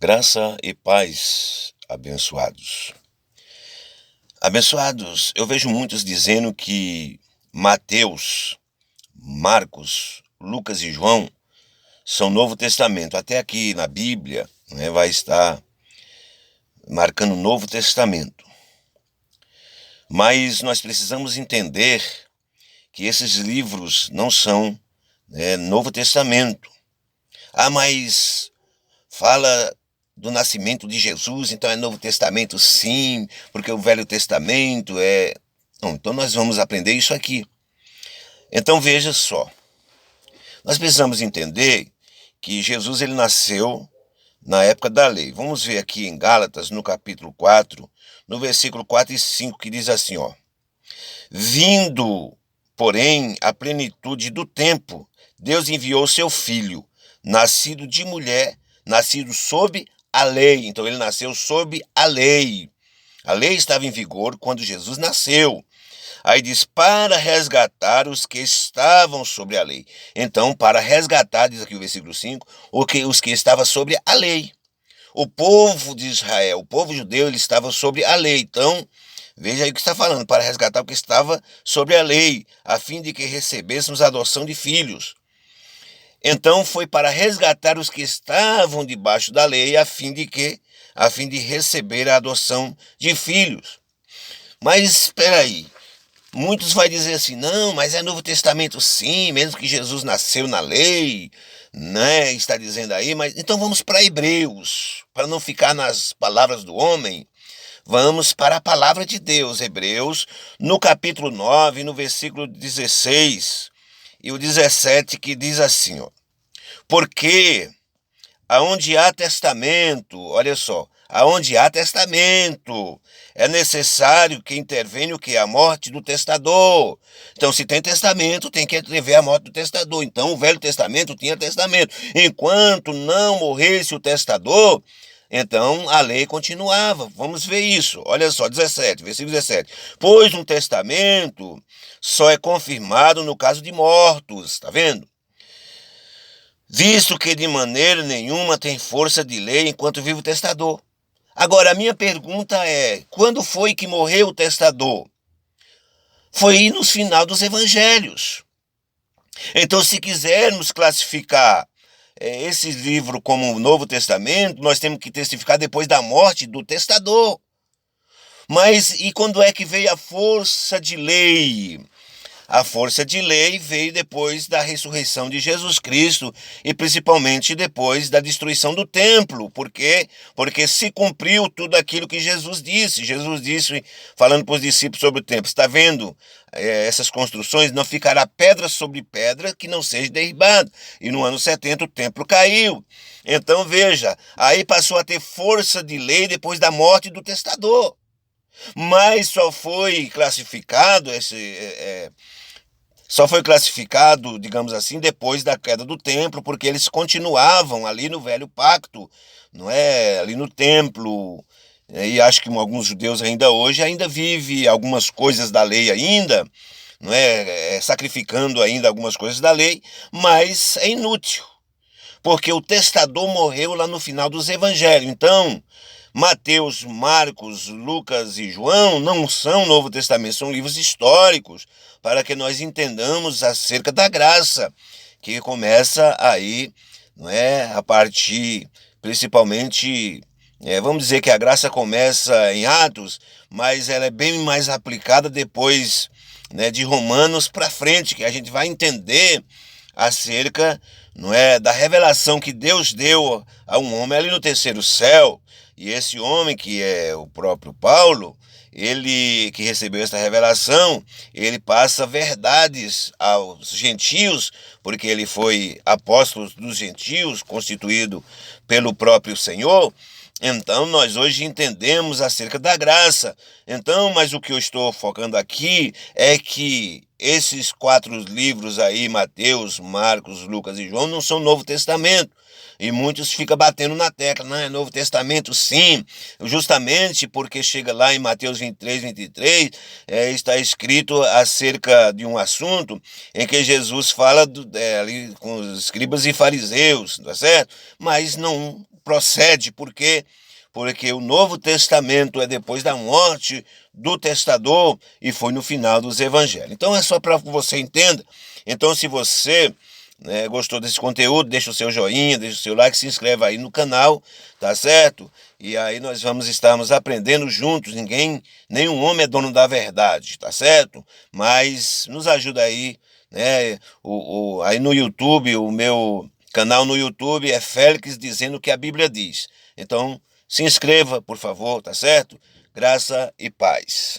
Graça e paz, abençoados. Abençoados, eu vejo muitos dizendo que Mateus, Marcos, Lucas e João são Novo Testamento. Até aqui na Bíblia, vai estar marcando o Novo Testamento. Mas nós precisamos entender que esses livros não são Novo Testamento. Mas fala do nascimento de Jesus, então é Novo Testamento sim, porque o Velho Testamento é... Não, então nós vamos aprender isso aqui. Então veja só, nós precisamos entender que Jesus ele nasceu na época da lei. Vamos ver aqui em Gálatas, no capítulo 4, no versículo 4 e 5, que diz assim, ó: Vindo, porém, a plenitude do tempo, Deus enviou seu filho, nascido de mulher, nascido sob a lei. Então ele nasceu sob a lei. A lei estava em vigor quando Jesus nasceu. Aí diz, para resgatar os que estavam sobre a lei. Então, para resgatar, diz aqui o versículo 5, os que estavam sobre a lei. O povo de Israel, o povo judeu, ele estava sobre a lei. Então, veja aí o que está falando, para resgatar o que estava sobre a lei, a fim de que recebêssemos a adoção de filhos. Então foi para resgatar os que estavam debaixo da lei, a fim de receber a adoção de filhos. Mas espera aí, muitos vão dizer assim, não, mas é Novo Testamento sim, mesmo que Jesus nasceu na lei, né, está dizendo aí, mas então vamos para Hebreus, para não ficar nas palavras do homem, vamos para a palavra de Deus, Hebreus, no capítulo 9, no versículo 16 e o 17, que diz assim, ó: Porque aonde há testamento, olha só, aonde há testamento, é necessário que intervenha o que? A morte do testador. Então, se tem testamento, tem que intervir a morte do testador. Então, o Velho Testamento tinha testamento. Enquanto não morresse o testador, então a lei continuava. Vamos ver isso. Olha só, 17, versículo 17. Pois um testamento só é confirmado no caso de mortos. Tá vendo? Visto que de maneira nenhuma tem força de lei enquanto vive o testador. Agora, a minha pergunta é, quando foi que morreu o testador? Foi no final dos evangelhos. Então, se quisermos classificar esse livro como o Novo Testamento, nós temos que testificar depois da morte do testador. Mas e quando é que veio a força de lei? A força de lei veio depois da ressurreição de Jesus Cristo e principalmente depois da destruição do templo. Por quê? Porque se cumpriu tudo aquilo que Jesus disse. Jesus disse, falando para os discípulos sobre o templo, está vendo essas construções? Não ficará pedra sobre pedra que não seja derribada. E no ano 70 o templo caiu. Então veja, aí passou a ter força de lei depois da morte do testador. Mas só foi classificado digamos assim, depois da queda do templo, porque eles continuavam ali no velho pacto, não é? Ali no templo. E acho que alguns judeus ainda hoje ainda vivem algumas coisas da lei ainda, não é? Sacrificando ainda algumas coisas da lei, mas é inútil, porque o testador morreu lá no final dos evangelhos. Então, Mateus, Marcos, Lucas e João não são Novo Testamento, são livros históricos, para que nós entendamos acerca da graça, que começa aí, não é, a partir, principalmente, vamos dizer que a graça começa em Atos, mas ela é bem mais aplicada depois, né, de Romanos para frente, que a gente vai entender acerca, não é, da revelação que Deus deu a um homem ali no terceiro céu. E esse homem, que é o próprio Paulo, ele que recebeu essa revelação, ele passa verdades aos gentios, porque ele foi apóstolo dos gentios, constituído pelo próprio Senhor. Então, nós hoje entendemos acerca da graça. Então, mas o que eu estou focando aqui é que esses 4 livros aí, Mateus, Marcos, Lucas e João, não são Novo Testamento. E muitos ficam batendo na tecla, não é Novo Testamento sim, justamente porque chega lá em Mateus 23, 23, está escrito acerca de um assunto em que Jesus fala ali com os escribas e fariseus, tá certo? Mas não procede, porque o Novo Testamento é depois da morte do testador e foi no final dos evangelhos. Então é só para que você entenda. Então se você gostou desse conteúdo, deixa o seu joinha, deixa o seu like, se inscreve aí no canal, tá certo? E aí nós vamos estarmos aprendendo juntos. Nenhum homem é dono da verdade, tá certo? Mas nos ajuda aí, né? Aí no YouTube, o meu canal no YouTube é Félix Dizendo o que a Bíblia diz. Então se inscreva, por favor, tá certo? Graça e paz.